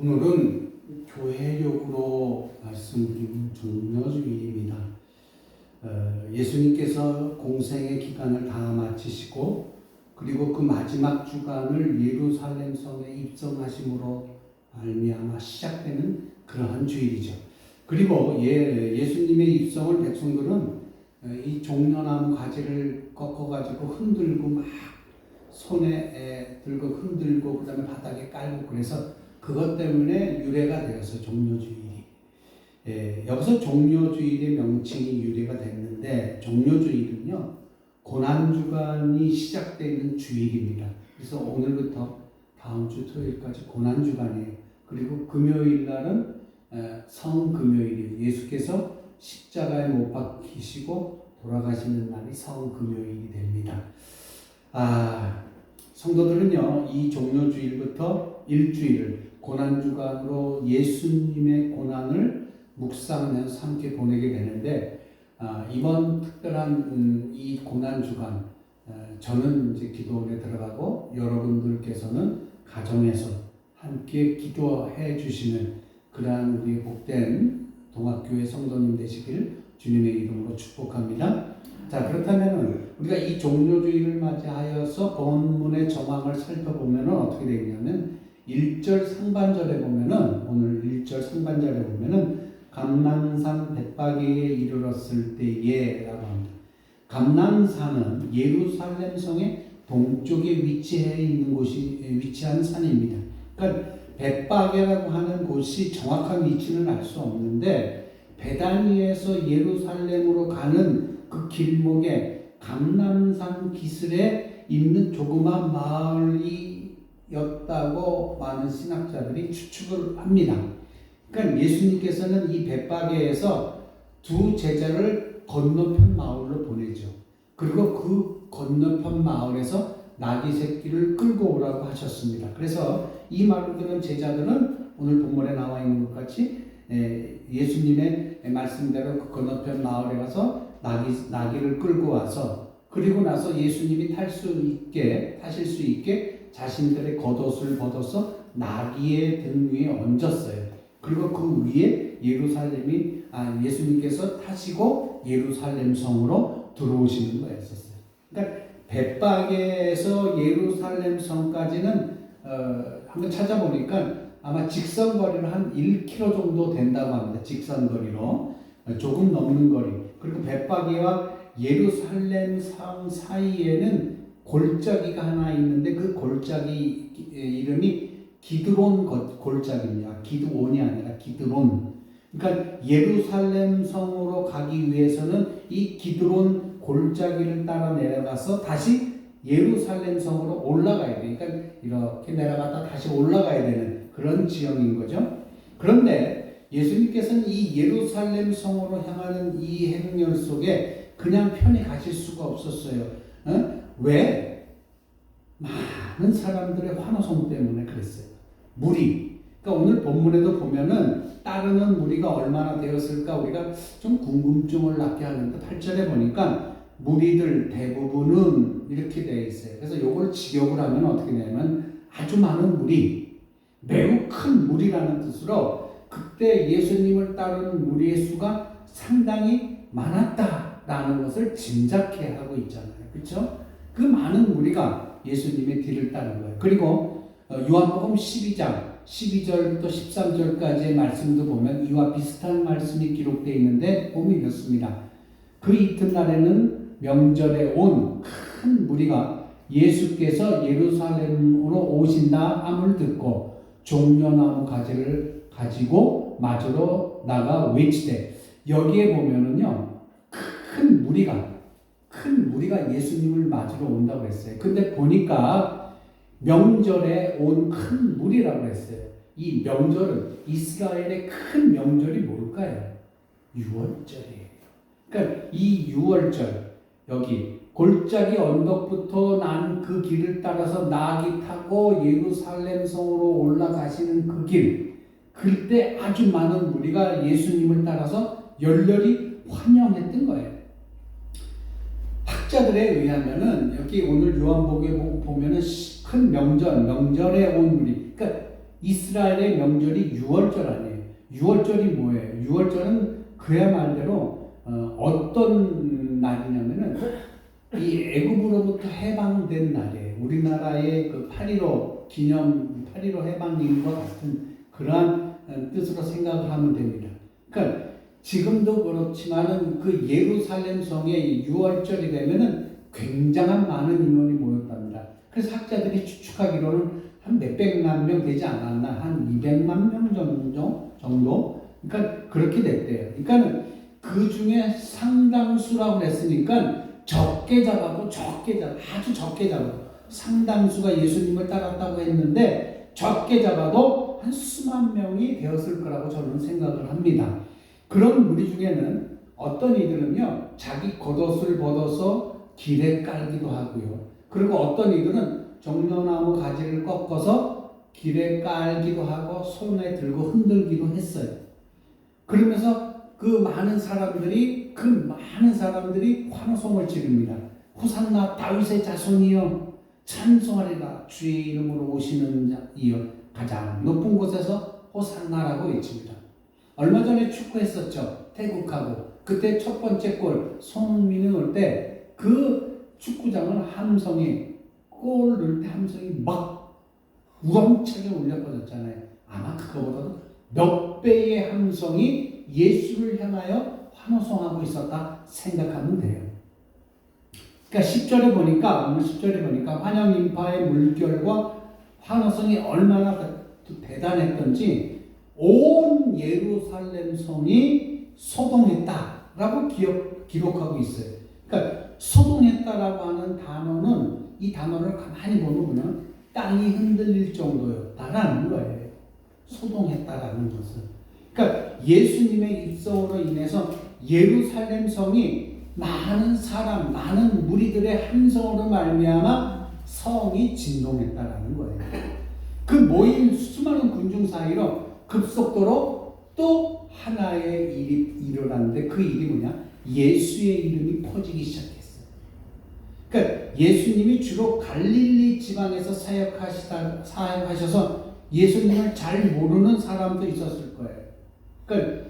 오늘은 교회력으로 말씀드리는 종료주일입니다. 예수님께서 공생의 기간을 다 마치시고 그리고 그 마지막 주간을 예루살렘 성에 입성하심으로 말미암아 시작되는 그러한 주일이죠. 그리고 예수님의 입성을 백성들은 이 종려나무 가지를 꺾어가지고 흔들고 막 손에 들고 흔들고 그 다음에 바닥에 깔고 그래서 그것 때문에 유래가 되어서 종려주일이 여기서 종려주일의 명칭이 유래가 됐는데 종려주일은요 고난주간이 시작되는 주일입니다. 그래서 오늘부터 다음 주 토요일까지 고난주간이에요. 그리고 금요일 날은 성금요일이에요. 예수께서 십자가에 못 박히시고 돌아가시는 날이 성금요일이 됩니다. 성도들은요 이 종려주일부터 일주일을 고난주간으로 예수님의 고난을 묵상하면서 함께 보내게 되는데 이번 특별한 이 고난주간 저는 이제 기도원에 들어가고 여러분들께서는 가정에서 함께 기도해 주시는 그러한 우리 복된 동학교회 성도님 되시길 주님의 이름으로 축복합니다. 자, 그렇다면 우리가 이 종료주일을 맞이하여서 본문의 정황을 살펴보면 어떻게 되냐면 1절 상반절에 보면은 오늘 1절 상반절에 보면은 감람산 벳바게에 이르렀을 때에 라고 합니다. 감람산은 예루살렘 성의 동쪽에 위치한 산입니다. 그러니까 벳바게라고 하는 곳이 정확한 위치는 알 수 없는데 베다니에서 예루살렘으로 가는 그 길목에 감람산 기슭에 있는 조그만 마을이었다고 많은 신학자들이 추측을 합니다. 그러니까 예수님께서는 이 벳바게에서 두 제자를 건너편 마을로 보내죠. 그리고 그 건너편 마을에서 나귀 새끼를 끌고 오라고 하셨습니다. 그래서 이 말을 들은 제자들은 오늘 본문에 나와 있는 것 같이 예수님의 말씀대로 그 건너편 마을에 가서 나귀를 끌고 와서 그리고 나서 예수님이 타실 수 있게 자신들의 겉옷을 벗어서 나귀의 등 위에 얹었어요. 그리고 그 위에 예수님께서 타시고 예루살렘 성으로 들어오시는 거였었어요. 그러니까 벳바게에서 예루살렘 성까지는 한번 찾아보니까 아마 직선거리는 한 1km 정도 된다고 합니다. 직선거리로 조금 넘는 거리. 그리고 벳바게와 예루살렘 성 사이에는 골짜기가 하나 있는데 그 골짜기 이름이 기드론 골짜기입니다. 기드온이 아니라 기드론. 그러니까 예루살렘 성으로 가기 위해서는 이 기드론 골짜기를 따라 내려가서 다시 예루살렘 성으로 올라가야 돼요. 그러니까 이렇게 내려갔다 다시 올라가야 되는 그런 지형인 거죠. 그런데 예수님께서는 이 예루살렘 성으로 향하는 이 행렬 속에 그냥 편히 가실 수가 없었어요. 왜? 많은 사람들의 환호성 때문에 그랬어요. 무리. 그러니까 오늘 본문에도 보면은 따르는 무리가 얼마나 되었을까 우리가 좀 궁금증을 낳게 하는데 8절에 보니까 무리들 대부분은 이렇게 되어 있어요. 그래서 이걸 직역을 하면 어떻게 되냐면 아주 많은 무리, 매우 큰 무리라는 뜻으로 그때 예수님을 따르는 무리의 수가 상당히 많았다라는 것을 짐작해 하고 있잖아요. 그렇죠? 그 많은 무리가 예수님의 뒤를 따른 거예요. 그리고 요한복음 12장 12절부터 13절까지의 말씀도 보면 이와 비슷한 말씀이 기록되어 있는데 보면 이렇습니다. 그 이튿날에는 명절에 온 큰 무리가 예수께서 예루살렘으로 오신다 함을 듣고 종려나무 가지를 가지고 맞으러 나가 외치되 여기에 보면은요 큰 무리가 예수님을 맞으러 온다고 했어요. 근데 보니까 명절에 온 큰 무리라고 했어요. 이 명절은 이스라엘의 큰 명절이 뭘까요? 유월절이에요. 그러니까 이 유월절 여기 골짜기 언덕부터 난 그 길을 따라서 나귀 타고 예루살렘 성으로 올라가시는 그 길, 그때 아주 많은 무리가 예수님을 따라서 열렬히 환영했던 거예요. 학자들에 의하면은 여기 오늘 요한복음에 보면은 큰 명절에 온 무리, 그러니까 이스라엘의 명절이 유월절 아니에요. 유월절이 뭐예요? 유월절은 그야 말대로 어떤 날이냐면은 이 애굽으로부터 해방된 날이에요. 우리나라의 그 8.15 기념 8.15 해방일과 같은 그러한 뜻으로 생각을 하면 됩니다. 그러니까 지금도 그렇지만은 그 예루살렘 성에 6월절이 되면은 굉장한 많은 인원이 모였답니다. 그래서 학자들이 추측하기로는 한 몇백만 명 되지 않았나, 한 200만 명 정도. 그러니까 그렇게 됐대요. 그러니까 그 중에 상당수라고 했으니까 아주 적게 잡아도 상당수가 예수님을 따랐다고 했는데 적게 잡아도 한 수만 명이 되었을 거라고 저는 생각을 합니다. 그런 무리 중에는 어떤 이들은요, 자기 겉옷을 벗어서 길에 깔기도 하고요. 그리고 어떤 이들은 종려나무 가지를 꺾어서 길에 깔기도 하고 손에 들고 흔들기도 했어요. 그러면서 그 많은 사람들이 환호성을 지릅니다. 호산나 다윗의 자손이여 찬송하리라 주의 이름으로 오시는 자이여 가장 높은 곳에서 호산나라고 외칩니다. 얼마 전에 축구했었죠. 태국하고. 그때 첫 번째 골 손흥민이 넣을 때 그 축구장은 골 넣을 때 함성이 막 우렁차게 울려 퍼졌잖아요. 아마 그거보다도 몇 배의 함성이 예수를 향하여 환호성하고 있었다 생각하면 돼요. 그러니까 10절에 보니까 환영 인파의 물결과 환호성이 얼마나 대단했던지 온 예루살렘 성이 소동했다라고 기록하고 있어요. 그러니까 소동했다라고 하는 단어는 이 단어를 가만히 보면 땅이 흔들릴 정도였다라는 거예요. 소동했다라는 것은. 그러니까 예수님의 입성으로 인해서 예루살렘 성이 많은 무리들의 함성으로 말미암아 성이 진동했다라는 거예요. 그 모인 수많은 군중 사이로 급속도로 또 하나의 일이 일어났는데 그 일이 뭐냐? 예수의 이름이 퍼지기 시작했어요. 그러니까 예수님이 주로 갈릴리 지방에서 사역하셔서 예수님을 잘 모르는 사람도 있었을 거예요. 그러니까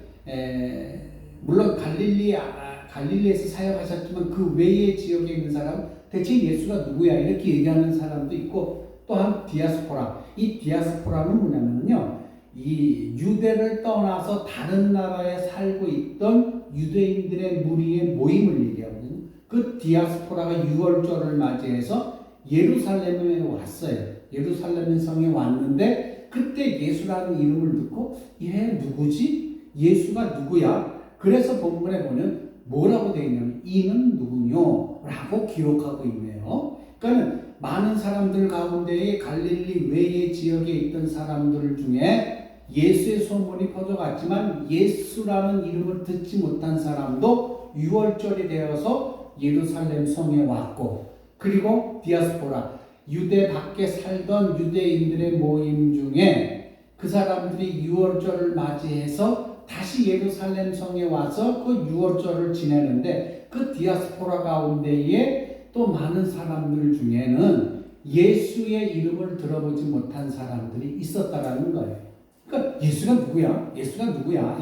물론 갈릴리에서 사역하셨지만 그 외의 지역에 있는 사람 대체 예수가 누구야 이렇게 얘기하는 사람도 있고 또한 디아스포라. 이 디아스포라는 뭐냐면요. 이 유대를 떠나서 다른 나라에 살고 있던 유대인들의 무리의 모임을 얘기하거든요. 그 디아스포라가 6월절을 맞이해서 예루살렘에 왔어요. 예루살렘 성에 왔는데 그때 예수라는 이름을 듣고 얘 누구지? 예수가 누구야? 그래서 본문에 보면 뭐라고 되어 있냐면 이는 누구뇨? 라고 기록하고 있네요. 그러니까 많은 사람들 가운데에 갈릴리 외의 지역에 있던 사람들 중에 예수의 소문이 퍼져갔지만 예수라는 이름을 듣지 못한 사람도 6월절이 되어서 예루살렘 성에 왔고 그리고 디아스포라 유대 밖에 살던 유대인들의 모임 중에 그 사람들이 6월절을 맞이해서 다시 예루살렘 성에 와서 그 6월절을 지내는데 그 디아스포라 가운데에 또 많은 사람들 중에는 예수의 이름을 들어보지 못한 사람들이 있었다라는 거예요. 그러니까 예수가 누구야?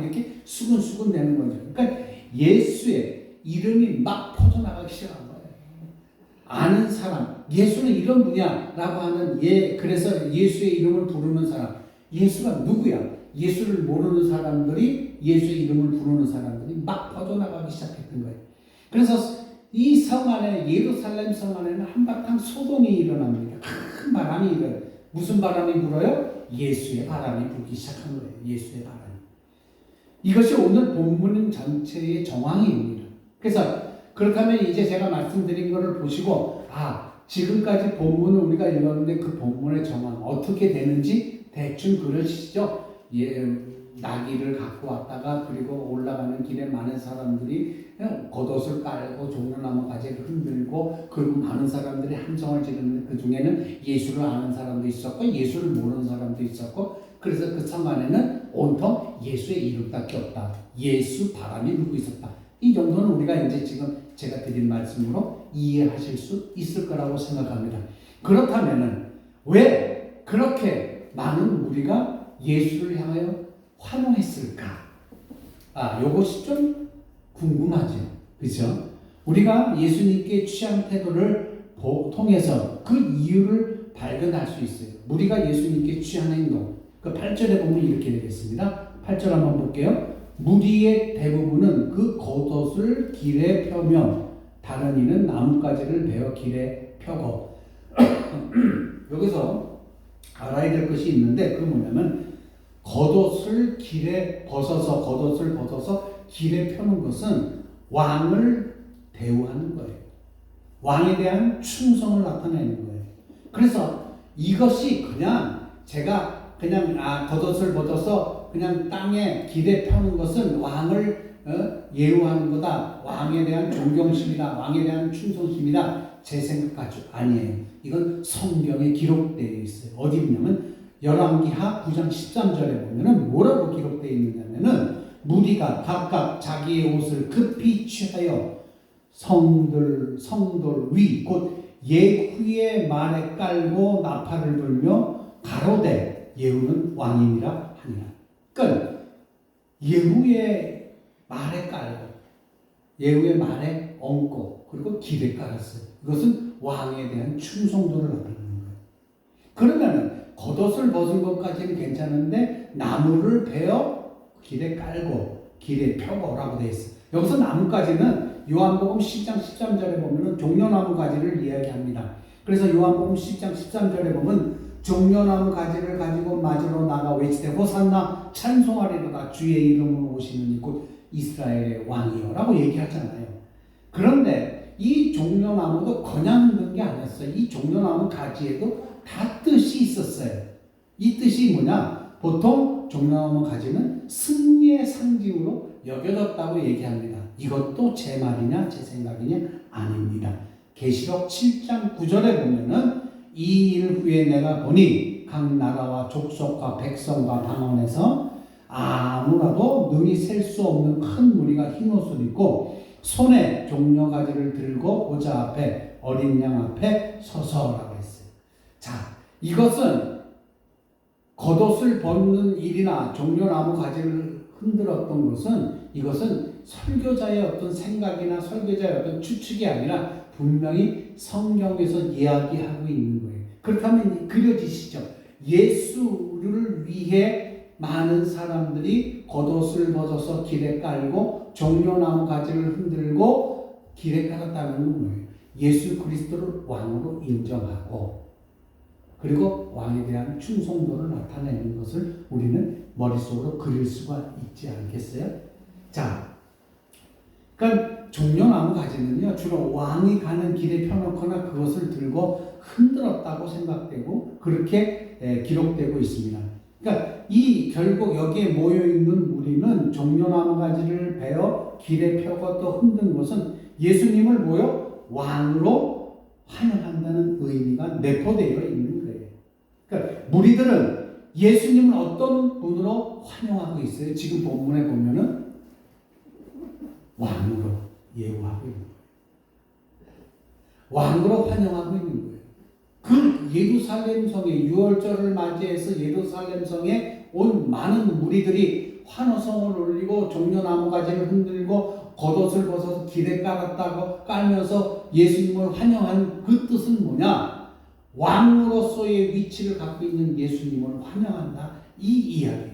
이렇게 수근수근 되는 거죠. 그러니까 예수의 이름이 막 퍼져나가기 시작한 거예요. 아는 사람, 예수는 이런 분야라고 하는 그래서 예수의 이름을 부르는 사람, 예수가 누구야? 예수를 모르는 사람들이 예수의 이름을 부르는 사람들이 막 퍼져나가기 시작했던 거예요. 그래서 이 성 안에 예루살렘 성 안에는 한바탕 소동이 일어납니다. 큰 바람이 일어요. 무슨 바람이 불어요? 예수의 바람이 불기 시작한 거예요. 예수의 바람이. 이것이 오늘 본문 전체의 정황입니다. 그래서 그렇다면 이제 제가 말씀드린 것을 보시고 지금까지 본문을 우리가 읽었는데 그 본문의 정황 어떻게 되는지 대충 그러시죠? 나귀를 갖고 왔다가 그리고 올라가는 길에 많은 사람들이 겉옷을 깔고 종려나무 가지를 흔들고 그리고 많은 사람들이 함성을 지르는데 그 중에는 예수를 아는 사람도 있었고 예수를 모르는 사람도 있었고 그래서 그 성 안에는 온통 예수의 이름밖에 없다. 예수 바람이 불고 있었다. 이 정도는 우리가 이제 지금 제가 드린 말씀으로 이해하실 수 있을 거라고 생각합니다. 그렇다면은 왜 그렇게 많은 무리가 예수를 향하여 환호했을까? 요것이 좀 궁금하죠. 그렇죠? 우리가 예수님께 취한 태도를 통해서 그 이유를 발견할 수 있어요. 무리가 예수님께 취한 행동. 그 8절에 보면 이렇게 되겠습니다. 8절 한번 볼게요. 무리의 대부분은 그 겉옷을 길에 펴며 다른 이는 나뭇가지를 베어 길에 펴고 여기서 알아야 될 것이 있는데 그게 뭐냐면 겉옷을 벗어서 길에 펴는 것은 왕을 대우하는 거예요. 왕에 대한 충성을 나타내는 거예요. 그래서 이것이 그냥 제가 그냥 겉옷을 벗어서 그냥 땅에 길에 펴는 것은 왕을 예우하는 거다. 왕에 대한 존경심이다. 왕에 대한 충성심이다. 제 생각까지 아니에요. 이건 성경에 기록되어 있어요. 어디 있냐면 열왕기하 9장 13절에 보면은 뭐라고 기록되어 있느냐면은 무리가 각각 자기의 옷을 급히 취하여 성돌 위 곧 예후의 말에 깔고 나팔을 불며 가로되 예후는 왕이니라 하니라. 그러니까 예후의 말에 깔고 예후의 말에 얹고 그리고 길에 깔았어요. 이것은 왕에 대한 충성도를 나타내는 거예요. 그러면은 겉옷을 벗은 것까지는 괜찮은데 나무를 베어 길에 깔고 길에 펴고라고 되어 있어요. 여기서 나무까지는 요한복음 10장 13절에 보면은 종려나무 가지를 이야기합니다. 그래서 요한복음 10장 13절에 보면 종려나무 가지를 가지고 맞으러 나가 외치되 호산나 찬송하리로다 주의 이름으로 오시는 곧 이스라엘의 왕이여 라고 얘기하잖아요. 그런데 이 종려나무도 그냥 있는 게 아니었어요. 이 종려나무 가지에도 다 뜻이 있었어요. 이 뜻이 뭐냐? 보통 종려나무 가지는 승리의 상징으로 여겨졌다고 얘기합니다. 이것도 제 말이냐 제 생각이냐 아닙니다. 계시록 7장 9절에 보면은 이 일 후에 내가 보니 각 나라와 족속과 백성과 방언에서 아무라도 능히 셀 수 없는 큰 무리가 흰 옷을 입고 손에 종려가지를 들고 보좌 앞에 어린 양 앞에 서서라고 했어요. 자, 이것은 겉옷을 벗는 일이나 종려나무 가지를 흔들었던 것은 이것은 설교자의 어떤 생각이나 설교자의 어떤 추측이 아니라 분명히 성경에서 이야기하고 있는 거예요. 그렇다면 그려지시죠? 예수를 위해 많은 사람들이 겉옷을 벗어서 길에 깔고 종려나무 가지를 흔들고 길에 깔았다는 거예요. 예수 그리스도를 왕으로 인정하고 그리고 왕에 대한 충성도를 나타내는 것을 우리는 머릿속으로 그릴 수가 있지 않겠어요? 자, 그러니까 종려나무 가지는요 주로 왕이 가는 길에 펴놓거나 그것을 들고 흔들었다고 생각되고 그렇게 기록되고 있습니다. 그러니까 이 결국 여기에 모여 있는 무리는 종려나무 가지를 베어 길에 펴고 또 흔든 것은 예수님을 모여 왕으로 환영한다는 의미가 내포되어 있는 거예요. 그러니까 무리들은 예수님을 어떤 분으로 환영하고 있어요? 지금 본문에 보면은 왕으로 예우하고 있는 거예요. 왕으로 환영하고 있는 거예요. 그 예루살렘 성에 6월절을 맞이해서 예루살렘 성에 온 많은 무리들이 환호성을 올리고 종려나무 가지를 흔들고 겉옷을 벗어서 길에 깔면서 예수님을 환영한 그 뜻은 뭐냐? 왕으로서의 위치를 갖고 있는 예수님을 환영한다. 이 이야기예요.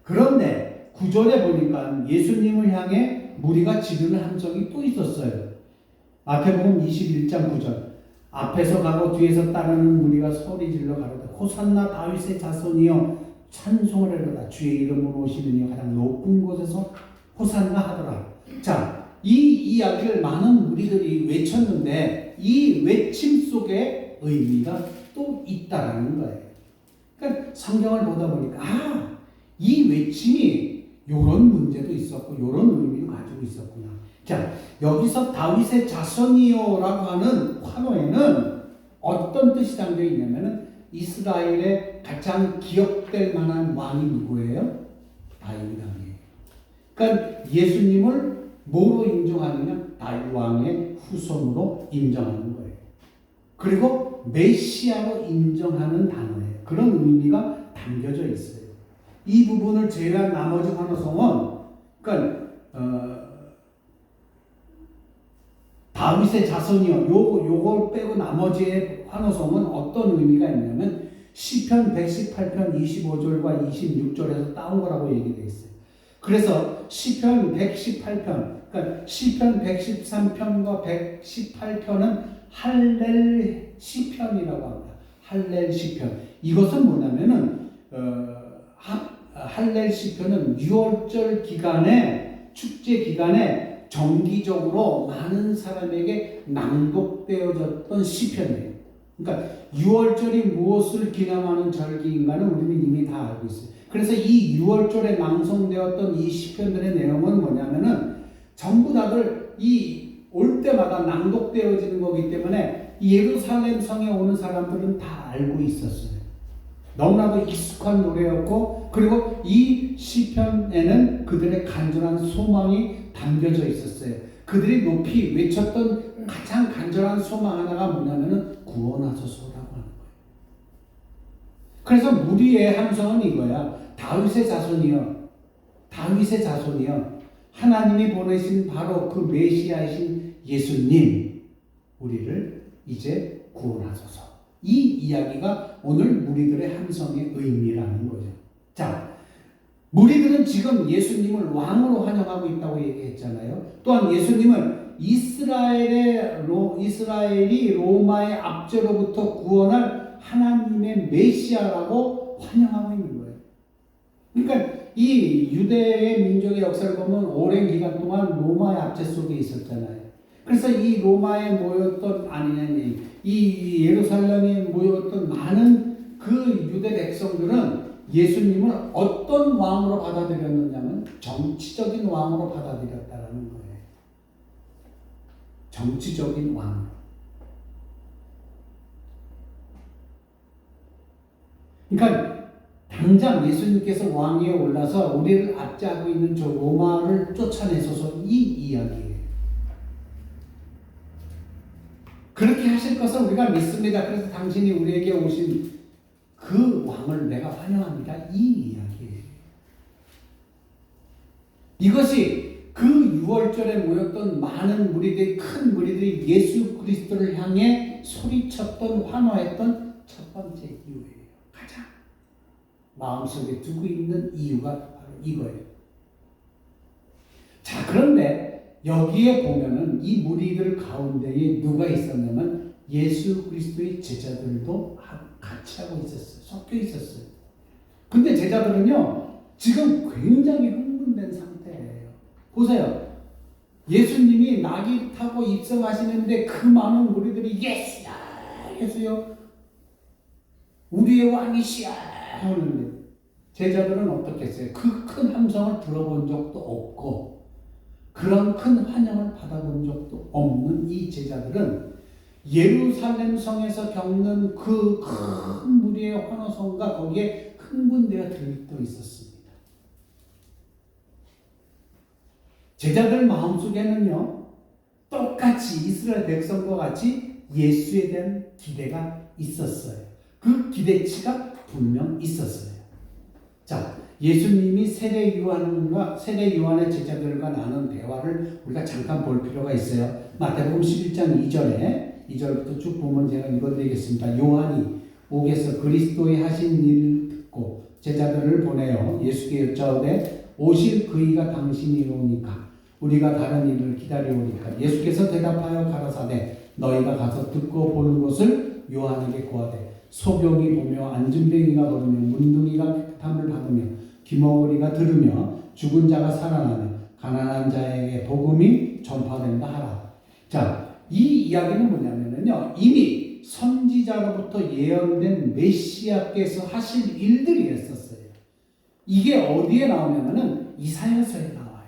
그런데 9절에 보니까 예수님을 향해 무리가 지르는 함성이 또 있었어요. 마태복음 21장 9절. 앞에서 가고 뒤에서 따르는 무리가 소리 질러 가로되 호산나 다윗의 자손이여 찬송을 하리로다 주의 이름으로 오시느니 가장 높은 곳에서 호산나 하더라. 자, 이 이야기를 많은 무리들이 외쳤는데 이 외침 속에 의미가 또 있다라는 거예요. 그러니까 성경을 보다 보니까 이 외침이 이런 문제도 있었고 이런 의미도 가지고 있었구나. 자, 여기서 다윗의 자손이요라고 하는 환호에는 어떤 뜻이 담겨 있냐면은 이스라엘의 가장 기억될 만한 왕이 누구예요? 다윗 왕이에요. 그러니까 예수님을 뭐로 인정하느냐? 다윗 왕의 후손으로 인정하는 거예요. 그리고 메시아로 인정하는 단어예요. 그런 의미가 담겨져 있어요. 이 부분을 제외한 나머지 환호성은 그러니까 다윗의 자손이요. 요걸 빼고 나머지의 환호성은 어떤 의미가 있냐면 시편 118편 25절과 26절에서 따온 거라고 얘기되어 있어요. 그래서 시편 118편, 그러니까 시편 113편과 118편은 할렐 시편이라고 합니다. 할렐 시편. 이것은 뭐냐면은 할렐 시편은 6월절 기간에 축제 기간에 정기적으로 많은 사람에게 낭독되어졌던 시편이에요. 그러니까 6월절이 무엇을 기념하는 절기인가는 우리는 이미 다 알고 있어요. 그래서 이 6월절에 낭송되었던 이 시편들의 내용은 뭐냐면은 전부 다들 올 때마다 낭독되어지는 거기 때문에 예루살렘 성에 오는 사람들은 다 알고 있었어요. 너무나도 익숙한 노래였고, 그리고 이 시편에는 그들의 간절한 소망이 담겨져 있었어요. 그들이 높이 외쳤던 가장 간절한 소망 하나가 뭐냐면은 구원하소서라고 하는 거예요. 그래서 무리의 함성은 이거야. 다윗의 자손이여, 다윗의 자손이여, 하나님이 보내신 바로 그 메시아이신 예수님, 우리를 이제 구원하소서. 이 이야기가 오늘 무리들의 함성의 의미라는 거죠. 자, 무리들은 지금 예수님을 왕으로 환영하고 있다고 얘기했잖아요. 또한 예수님은 이스라엘이 로마의 압제로부터 구원할 하나님의 메시아라고 환영하고 있는 거예요. 그러니까 이 유대의 민족의 역사를 보면 오랜 기간 동안 로마의 압제 속에 있었잖아요. 그래서 이 로마에 모였던, 이 예루살렘에 모였던 많은 그 유대 백성들은 예수님을 어떤 왕으로 받아들였느냐면 정치적인 왕으로 받아들였다라는 거예요. 정치적인 왕. 그러니까 당장 예수님께서 왕위에 올라서 우리를 압제하고 있는 저 로마를 쫓아내소서, 이 이야기예요. 그렇게 하실 것을 우리가 믿습니다. 그래서 당신이 우리에게 오신 그 왕을 내가 환영합니다. 이 이야기예요. 이것이 그 6월절에 모였던 많은 무리들이, 큰 무리들이 예수 그리스도를 향해 소리쳤던, 환호했던 첫 번째 이유예요. 가장 마음속에 두고 있는 이유가 바로 이거예요. 자, 그런데 여기에 보면은 이 무리들 가운데에 누가 있었냐면 예수 그리스도의 제자들도 같이 하고 있었어요. 섞여 있었어요. 근데 제자들은요, 지금 굉장히 흥분된 상태예요. 보세요. 예수님이 나귀 타고 입성하시는데 그 많은 무리들이 예수야, 예수요, 우리의 왕이시야 하는데 제자들은 어떻겠어요? 그 큰 함성을 들어본 적도 없고 그런 큰 환영을 받아본 적도 없는 이 제자들은 예루살렘 성에서 겪는 그 큰 무리의 환호성과 거기에 흥분되어 들떠 있었습니다. 제자들 마음속에는요, 똑같이 이스라엘 백성과 같이 예수에 대한 기대가 있었어요. 그 기대치가 분명 있었어요. 자, 예수님이 세례 요한의 제자들과 나눈 대화를 우리가 잠깐 볼 필요가 있어요. 마태복음 11장 2절부터 쭉 보면 제가 읽어드리겠습니다. 요한이 옥에서 그리스도의 하신 일을 듣고 제자들을 보내어 예수께 여짜오되 오실 그이가 당신이로니까 우리가 다른 일을 기다려오니까 예수께서 대답하여 가라사대 너희가 가서 듣고 보는 것을 요한에게 고하되 소경이 보며 안진뱅이가 걸으며 문둥이가 깨끗함을 받으며 귀머거리가 들으며 죽은 자가 살아나며 가난한 자에게 복음이 전파된다 하라. 자, 이 이야기는 뭐냐면요, 이미 선지자로부터 예언된 메시아께서 하실 일들이었었어요. 이게 어디에 나오냐면은 이사야서에 나와요.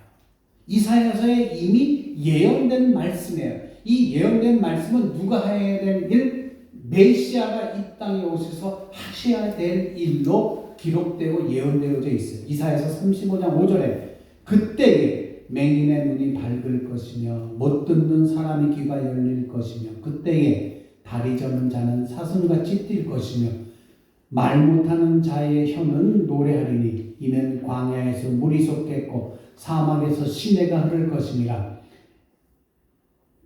이사야서에 이미 예언된 말씀이에요. 이 예언된 말씀은 누가 해야 될 일? 메시아가 이 땅에 오셔서 하셔야 될 일로 기록되고 예언되어져 있어요. 이사야서 35장 5절에 그때에 맹인의 눈이 밝을 것이며 못 듣는 사람의 귀가 열릴 것이며 그때에 다리 저는 자는 사슴같이 뛸 것이며 말 못하는 자의 혀는 노래하리니 이는 광야에서 물이 솟겠고 사막에서 시내가 흐를 것이니라.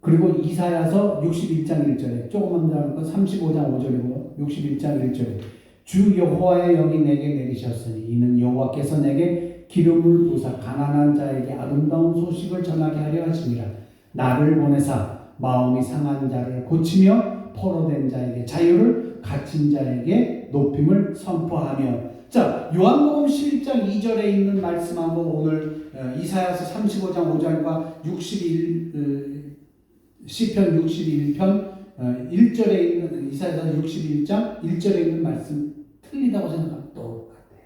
그리고 이사야서 61장 1절에 조금만 더 하는 건 35장 5절이고 61장 1절에 주 여호와의 영이 내게 내리셨으니 이는 여호와께서 내게 기름을 부사 가난한 자에게 아름다운 소식을 전하게 하려 하심이라. 나를 보내사 마음이 상한 자를 고치며 포로된 자에게 자유를 갇힌 자에게 높임을 선포하며. 자, 요한복음 11장 2절에 있는 말씀하고 오늘 이사야서 35장 5절과 61 시편 61편 1절에 있는 이사야서 61장 1절에 있는 말씀 틀리다고 생각하면 똑같아요.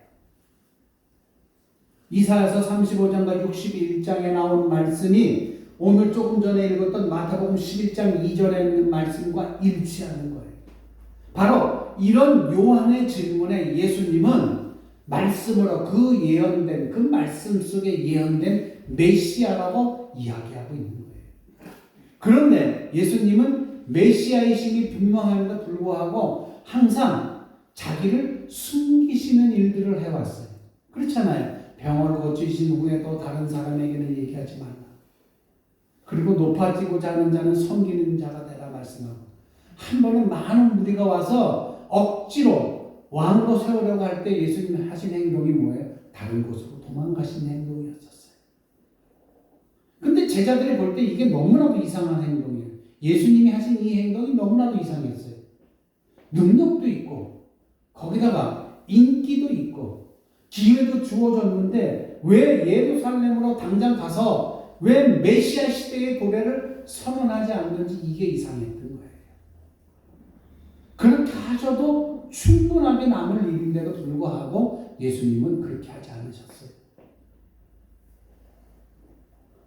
이사야서 35장과 61장에 나온 말씀이 오늘 조금 전에 읽었던 마태복음 11장 2절에 있는 말씀과 일치하는 거예요. 바로 이런 요한의 질문에 예수님은 말씀으로 그 예언된 그 말씀 속에 예언된 메시아라고 이야기하고 있는 거예요. 그런데 예수님은 메시아이심이 분명함에도 불구하고 항상 자기를 숨기시는 일들을 해왔어요. 그렇잖아요. 병을 고치신 후에도 다른 사람에게는 얘기하지 말라. 그리고 높아지고자 하는 자는 섬기는 자가 되라 말씀하고, 한 번은 많은 무리가 와서 억지로 왕으로 세우려고 할 때 예수님이 하신 행동이 뭐예요? 다른 곳으로 도망가신 행동이었었어요. 근데 제자들이 볼 때 이게 너무나도 이상한 행동이에요. 예수님이 하신 이 행동이 너무나도 이상했어요. 능력도 있고 거기다가 인기도 있고 기회도 주어졌는데 왜 예루살렘으로 당장 가서 왜 메시아 시대의 도래를 선언하지 않는지 이게 이상했던 거예요. 그렇게 하셔도 충분하게 남을 일인데도 불구하고 예수님은 그렇게 하지 않으셨어요.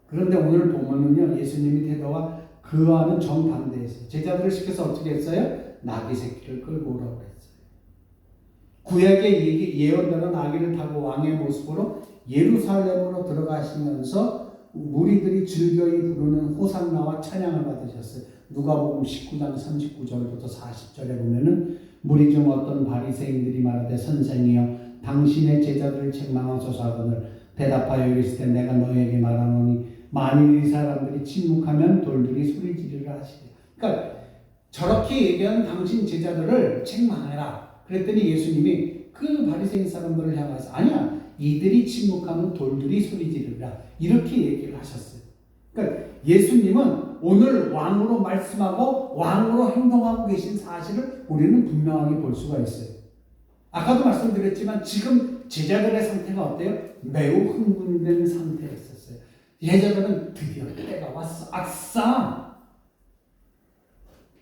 그런데 오늘 보면은요, 예수님의 태도가 그와는 정반대했어요. 제자들을 시켜서 어떻게 했어요? 나귀 새끼를 끌고 오라고 했어요. 구약의 예언대로 나귀를 타고 왕의 모습으로 예루살렘으로 들어가시면서 무리들이 즐거이 부르는 호산나와 찬양을 받으셨어요. 누가복음 19장 39절부터 40절에 보면은 무리 중 어떤 바리새인들이 말하되 선생이여 당신의 제자들을 책망하소서 하거늘 대답하여 이르시되 내가 너희에게 말하노니 만일 이 사람들이 침묵하면 돌들이 소리 지르라 하시리라. 그러니까 저렇게 얘기하는 당신 제자들을 책망해라. 그랬더니 예수님이 그 바리새인 사람들을 향해서 아니야. 이들이 침묵하면 돌들이 소리 지르라. 이렇게 얘기를 하셨어요. 그러니까 예수님은 오늘 왕으로 말씀하고 왕으로 행동하고 계신 사실을 우리는 분명하게 볼 수가 있어요. 아까도 말씀드렸지만 지금 제자들의 상태가 어때요? 매우 흥분된 상태였어요. 제자들은 드디어 때가 왔어. 아싸!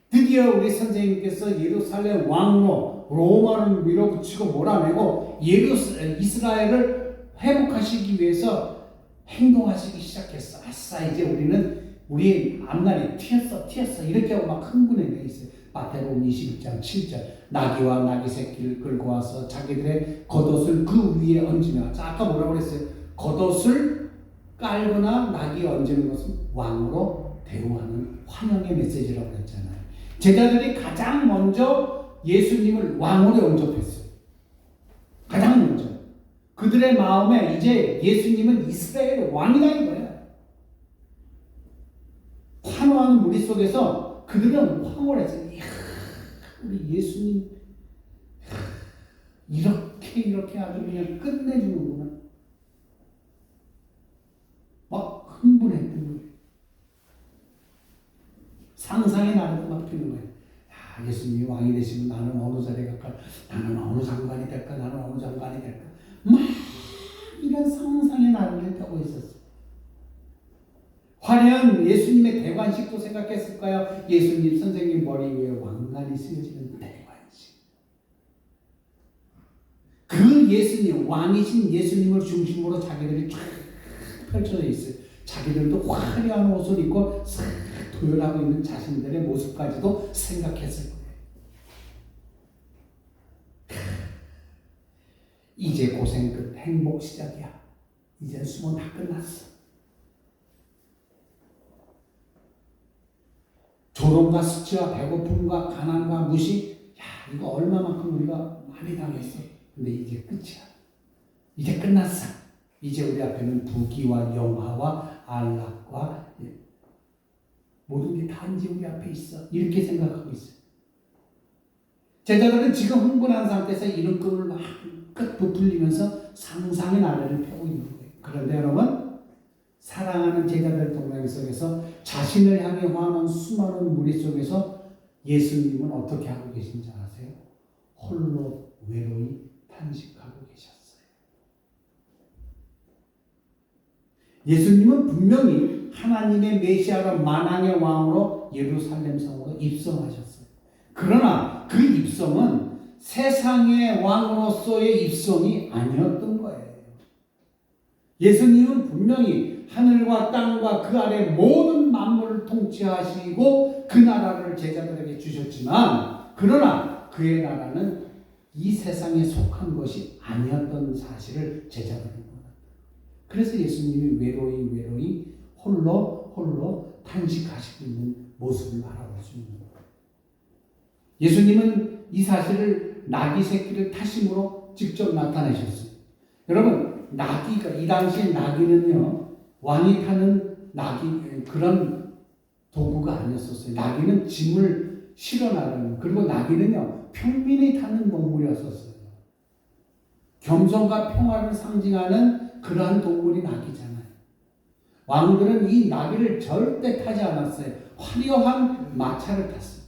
드디어 우리 선생님께서 예루살렘 왕로 로마를 밀어붙이고 몰아내고 이스라엘을 회복하시기 위해서 행동하시기 시작했어. 아싸, 이제 우리의 앞날이 튀었어. 이렇게 하고 막 흥분해 있어요. 마태복음 21장 7절 나귀와 나귀 새끼를 끌고 와서 자기들의 겉옷을 그 위에 얹으며, 자, 아까 뭐라고 그랬어요? 겉옷을 깔거나 나귀에 얹는 것은 왕으로 대우하는 환영의 메시지라고 했잖아요. 제자들이 가장 먼저 예수님을 왕으로 영접했어요. 가장 먼저. 그들의 마음에 이제 예수님은 이스라엘의 왕이다 이거예요. 환호하는 무리 속에서 그들은 황홀했어요. 이야, 우리 예수님 이렇게 아주 그냥 끝내주는구나. 막 흥분했던 거예요. 상상의 나래도 막 피는 거예요. 야, 예수님이 왕이 되시면 나는 어느 자리에 갈까? 나는 어느 장관이 될까? 나는 어느 장관이 될까? 막 이런 상상의 나래를 타고 있었어요. 화려한 예수님의 대관식도 생각했을까요? 예수님 선생님 머리 위에 왕관이 쓰여지는 대관식. 그 예수님, 왕이신 예수님을 중심으로 자기들이 쫙 펼쳐져 있어요. 자기들도 화려한 옷을 입고 싹 도열하고 있는 자신들의 모습까지도 생각했을 거예요. 이제 고생 끝, 행복 시작이야. 이제 수모 다 끝났어. 조롱과 수치와 배고픔과 가난과 무시, 야, 이거 얼마만큼 우리가 많이 당했어. 근데 이제 끝이야. 이제 끝났어. 이제 우리 앞에는 부귀와 영화와 안락과 모든 게 단지 우리 앞에 있어. 이렇게 생각하고 있어요. 제자들은 지금 흥분한 상태에서 이름급을 마음껏 부풀리면서 상상의 나래를 펴고 있는 거예요. 그런데 여러분, 사랑하는 제자들 동행 속에서 자신을 향해 화하는 수많은 무리 속에서 예수님은 어떻게 하고 계신지 아세요? 홀로 외로이 탄식하고 계셨어요. 예수님은 분명히 하나님의 메시아로 만왕의 왕으로 예루살렘 성으로 입성하셨어요. 그러나 그 입성은 세상의 왕으로서의 입성이 아니었던 거예요. 예수님은 분명히 하늘과 땅과 그 아래 모든 만물을 통치하시고 그 나라를 제자들에게 주셨지만, 그러나 그의 나라는 이 세상에 속한 것이 아니었던 사실을 제자들은 몰랐다. 그래서 예수님이 외로이 홀로 탄식하시고 있는 모습을 바라볼 수 있는 거예요. 예수님은 이 사실을 나귀 새끼를 타심으로 직접 나타내셨어요. 여러분, 나귀가, 이 당시에 나귀는요, 왕이 타는 나귀, 그런 도구가 아니었었어요. 나귀는 짐을 실어 나가는, 그리고 나귀는요, 평민이 타는 동물이었었어요. 겸손과 평화를 상징하는 그러한 동물이 나귀잖아요. 왕들은 이 나귀를 절대 타지 않았어요. 화려한 마차를 탔어요.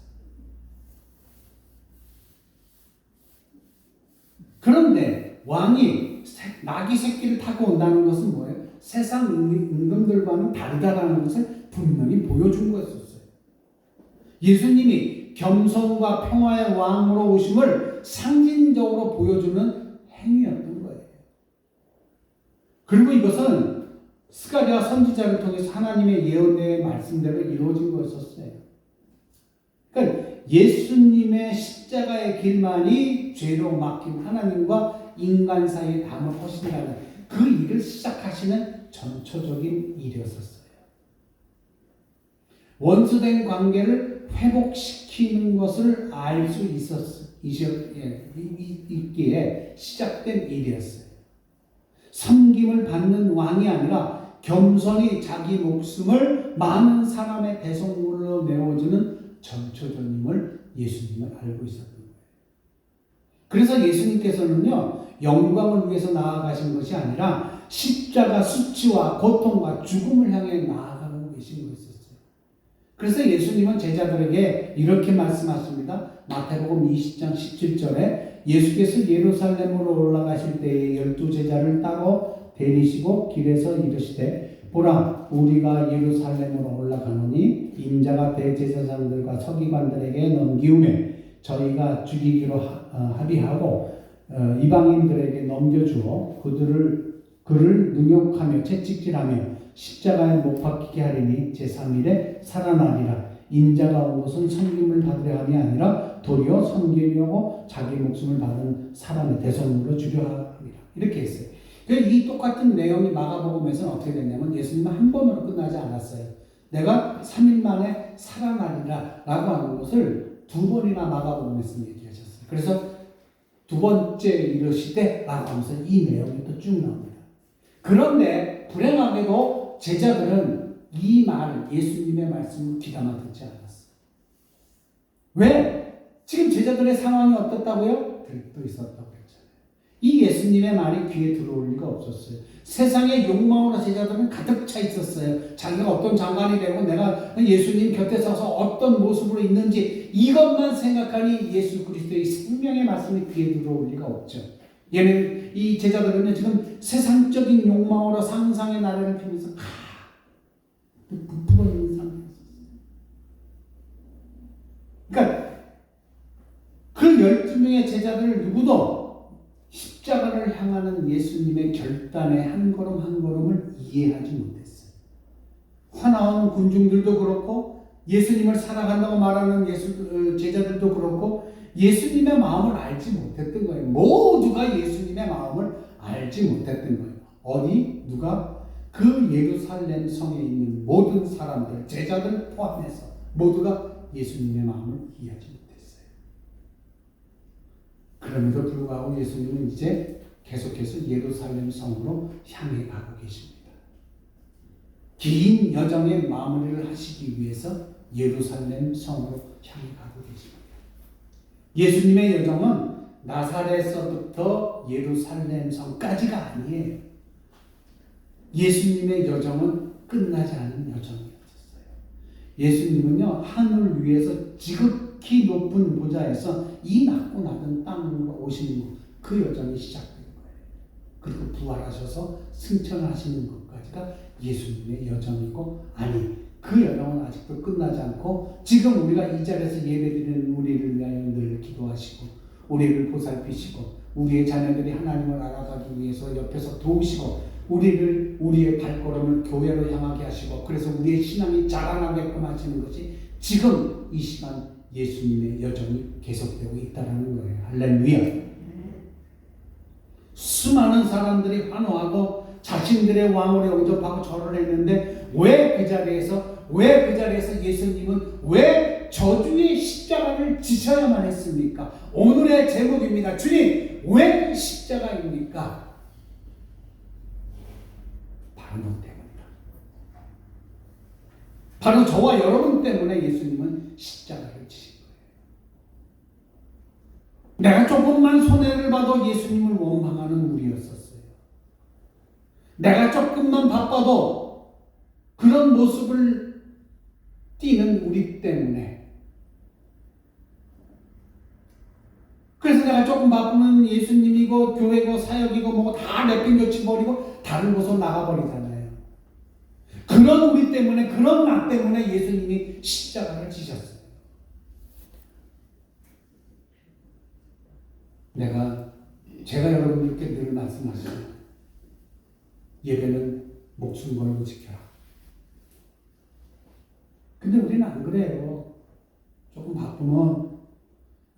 그런데 왕이 나귀 새끼를 타고 온다는 것은 뭐예요? 세상 임금들과는 다르다라는 것을 분명히 보여준 거였었어요. 예수님이 겸손과 평화의 왕으로 오심을 상징적으로 보여주는 행위였던 거예요. 그리고 이것은 스가랴 선지자를 통해서 하나님의 예언의 말씀대로 이루어진 거였었어요. 그러니까 예수님의 십자가의 길만이 죄로 막힌 하나님과 인간 사이의 담을 허신다는 그 일을 시작하시는 전초적인 일이었었어요. 원수된 관계를 회복시키는 것을 알 수 있기에 시작된 일이었어요. 섬김을 받는 왕이 아니라 겸손히 자기 목숨을 많은 사람의 대성물로 내어주는 전초전임을 예수님은 알고 있었던 거예요. 그래서 예수님께서는요, 영광을 위해서 나아가신 것이 아니라 십자가 수치와 고통과 죽음을 향해 나아가고 계신 거였었어요. 그래서 예수님은 제자들에게 이렇게 말씀하십니다. 마태복음 20장 17절에 예수께서 예루살렘으로 올라가실 때에 12제자를 따로 데리시고 길에서 이르시되 보라, 우리가 예루살렘으로 올라가노니 인자가 대제사장들과 서기관들에게 넘기우매 저희가 죽이기로 합의하고 이방인들에게 넘겨주어 그를 능욕하며 채찍질하며 십자가에 못 박히게 하리니 제3일에 살아나리라. 인자가 온 것은 섬김을 받으려 함이 아니라 도리어 섬기려고 자기 목숨을 받은 사람의 대성물로 주려 함이라. 이렇게 했어요. 이 똑같은 내용이 마가복음에서는 어떻게 됐냐면 예수님은 한 번으로 끝나지 않았어요. 내가 3일 만에 살아나리라 라고 하는 것을 2번이나 마가복음에서 얘기하셨어요. 그래서 두 번째 이르시되 라고 하면서 이 내용이 또 쭉 나옵니다. 그런데 불행하게도 제자들은 이 말, 예수님의 말씀을 귀담아 듣지 않았어요. 왜? 지금 제자들의 상황이 어떻다고요? 들떠 있었다고 했잖아요. 이 예수님의 말이 귀에 들어올 리가 없었어요. 세상의 욕망으로 제자들은 가득 차 있었어요. 자기가 어떤 장관이 되고 내가 예수님 곁에 서서 어떤 모습으로 있는지 이것만 생각하니 예수 그리스도의 생명의 말씀이 귀에 들어올 리가 없죠. 이 제자들은 지금 세상적인 욕망으로 상상의 나래를 피면서 부풀어 있는 상태였어요. 그러니까 그 12명의 제자들 누구도 십자가를 향하는 예수님의 결단의 한 걸음 한 걸음을 이해하지 못했어요. 화나온 군중들도 그렇고 예수님을 사랑한다고 말하는 제자들도 그렇고 예수님의 마음을 알지 못했던 거예요. 모두가 예수님의 마음을 알지 못했던 거예요. 어디? 누가? 그 예루살렘 성에 있는 모든 사람들, 제자들 포함해서 모두가 예수님의 마음을 이해하지 못했어요. 그럼에도 불구하고 예수님은 이제 계속해서 예루살렘 성으로 향해 가고 계십니다. 긴 여정의 마무리를 하시기 위해서 예루살렘 성으로 향해 가고 계십니다. 예수님의 여정은 나사렛에서부터 예루살렘 성까지가 아니에요. 예수님의 여정은 끝나지 않은 여정이었어요. 예수님은요, 하늘 위에서 지극히 높은 보좌에서 이 낮고 낮은 땅으로 오시는 그 여정이 시작된 거예요. 그리고 부활하셔서 승천하시는 것까지가 예수님의 여정이고, 아니, 그 여정은 아직도 끝나지 않고 지금 우리가 이 자리에서 예배드리는 우리를 위하여 늘 기도하시고 우리를 보살피시고 우리의 자녀들이 하나님을 알아가기 위해서 옆에서 도우시고 우리의 발걸음을 교회로 향하게 하시고 그래서 우리의 신앙이 자라나게끔 하시는 것이 지금 이 시간 예수님의 여정이 계속되고 있다는 거예요. 할렐루야. 수많은 사람들이 환호하고 자신들의 왕을 영접하고 절을 했는데 왜 그 자리에서 예수님은 왜 저주의 십자가를 지셔야만 했습니까? 오늘의 제목입니다. 주님, 왜 십자가입니까? 바로 너 때문이다. 바로 저와 여러분 때문에 예수님은 십자가를 지신 거예요. 내가 조금만 손해를 봐도 예수님을 원망하는 우리였었어요. 내가 조금만 바빠도 그런 모습을 띠는 우리 때문에. 그래서 내가 조금 바쁘면 예수님이고 교회고 사역이고 뭐고 다 내팽겨쳐버리고 다른 곳으로 나가버리잖아요. 그런 우리 때문에, 그런 나 때문에 예수님이 십자가를 지셨어요. 제가 여러분들께 늘 말씀하시죠. 예배는 목숨 걸고 지켜라. 근데 우리는 안 그래요. 조금 바쁘면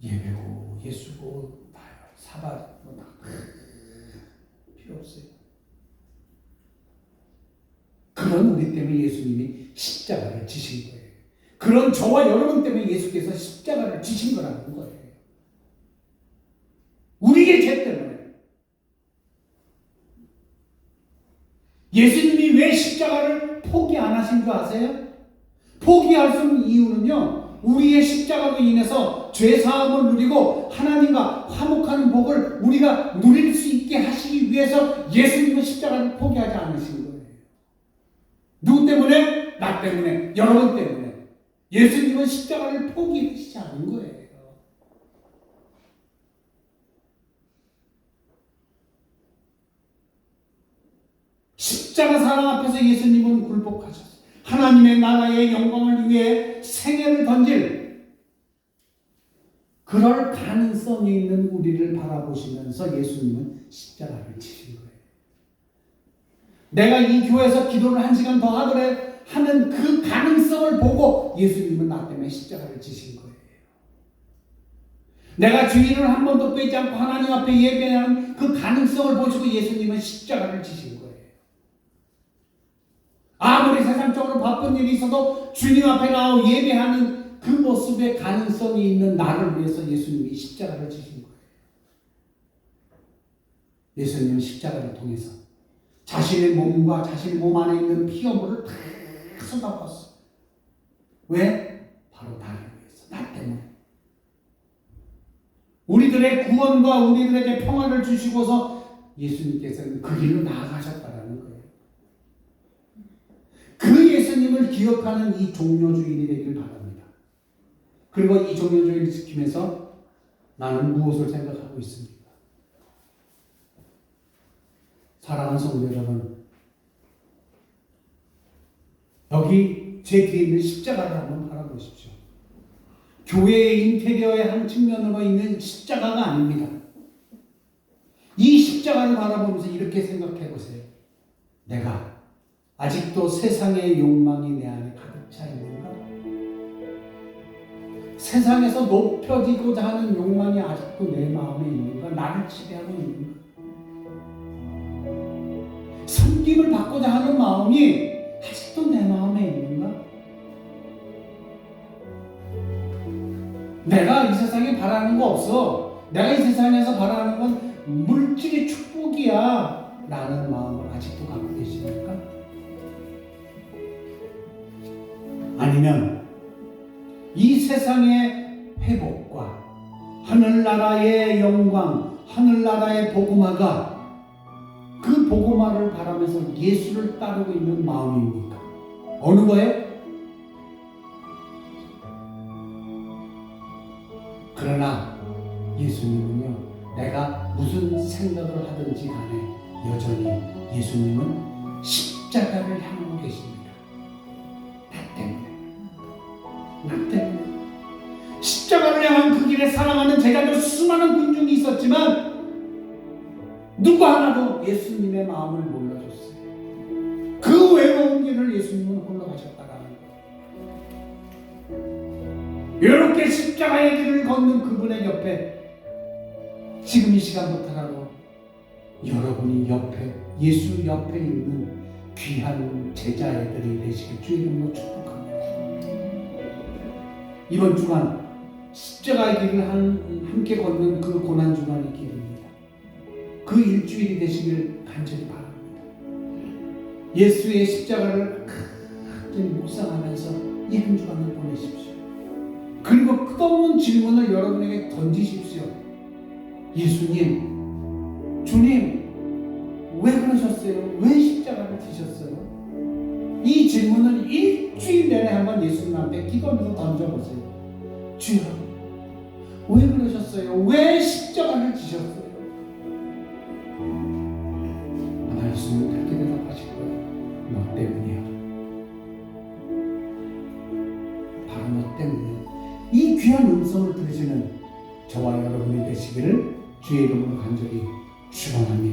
예배고 예수고 사바 필요 없어요. 그런 우리 때문에 예수님이 십자가를 지신 거예요. 그런 저와 여러분 때문에 예수께서 십자가를 지신 거라는 거예요. 우리의 죄 때문에. 예수님이 왜 십자가를 포기 안 하신 줄 아세요? 포기할 수 있는 이유는요, 우리의 십자가로 인해서 죄사함을 누리고 하나님과 화목하는 복을 우리가 누릴 수 있게 하시기 위해서 예수님은 십자가를 포기하지 않으신 거예요. 누구 때문에? 나 때문에, 여러분 때문에. 예수님은 십자가를 포기하시지 않은 거예요. 십자가 사랑 앞에서 예수님은 굴복하셨어요. 하나님의 나라의 영광을 위해 생애를 던질 그럴 가능성이 있는 우리를 바라보시면서 예수님은 십자가를 지신 거예요. 내가 이 교회에서 기도를 1시간 더 하더래 하는 그 가능성을 보고 예수님은 나 때문에 십자가를 지신 거예요. 내가 주일을 한 번도 빼지 않고 하나님 앞에 예배하는 그 가능성을 보시고 예수님은 십자가를 지신 거예요. 아무리 세상적으로 바쁜 일이 있어도 주님 앞에 나와 예배하는 그 모습의 가능성이 있는 나를 위해서 예수님이 십자가를 지신 거예요. 예수님은 십자가를 통해서 자신의 몸과 자신의 몸 안에 있는 피어물을 다 쏟아부었어요. 왜? 바로 나를 위해서, 나 때문에. 우리들의 구원과 우리들에게 평화를 주시고서 예수님께서는 그 길로 나아가셨다는 거예요. 그 예수님을 기억하는 이 종료주일이 되길 바랍니다. 그리고 이 종료주일을 지키면서 나는 무엇을 생각하고 있습니까? 사랑하는 성도 여러분, 여기 제 뒤에 있는 십자가를 한번 바라보십시오. 교회의 인테리어의 한 측면으로 있는 십자가가 아닙니다. 이 십자가를 바라보면서 이렇게 생각해 보세요. 내가 아직도 세상의 욕망이 내 안에 가득 차 있는가? 세상에서 높여지고자 하는 욕망이 아직도 내 마음에 있는가? 나를 지배하고 있는가? 섬김을 받고자 하는 마음이 아직도 내 마음에 있는가? 내가 이 세상에 바라는 거 없어. 내가 이 세상에서 바라는 건 물질의 축복이야 라는 마음을 아직도 갖고 계십니까? 아니면 이 세상의 회복과 하늘나라의 영광, 하늘나라의 복음화가 그 복음화를 바라면서 예수를 따르고 있는 마음입니까? 어느 거예요? 그러나 예수님은요, 내가 무슨 생각을 하든지 간에 여전히 예수님은 십자가를 향하고 계십니다. 나 때문에 십자가를 향한 그 길에 살아가는 제자들 수많은 군중이 있었지만 누구 하나도 예수님의 마음을 몰라줬어요. 그 외로운 길을 예수님은 홀로 가셨다라는 거예요. 이렇게 십자가의 길을 걷는 그분의 옆에 지금 이 시간부터라도 여러분이 옆에, 예수 옆에 있는 귀한 제자애들이 되시길 주의 이름으로 축복합니다. 이번 주간 십자가의 길을 함께 걷는 그 고난주간의 길입니다. 그 일주일이 되시길 간절히 바랍니다. 예수의 십자가를 간절히 묵상하면서 이 한 주간을 보내십시오. 그리고 끝없는 질문을 여러분에게 던지십시오. 예수님, 주님, 왜 그러셨어요? 왜 십자가를 지셨어요? 이 질문을 일주일 내내 한번 예수님한테 기도하면서 던져보세요. 주여, 왜 그러셨어요? 왜 십자가를 지셨어요? 아마 예수님 그렇게 대답하실 거예요. 너 때문이야. 바로 너 때문이야. 이 귀한 음성을 들으시는 저와 여러분이 되시기를 주의 이름으로 간절히 축원합니다.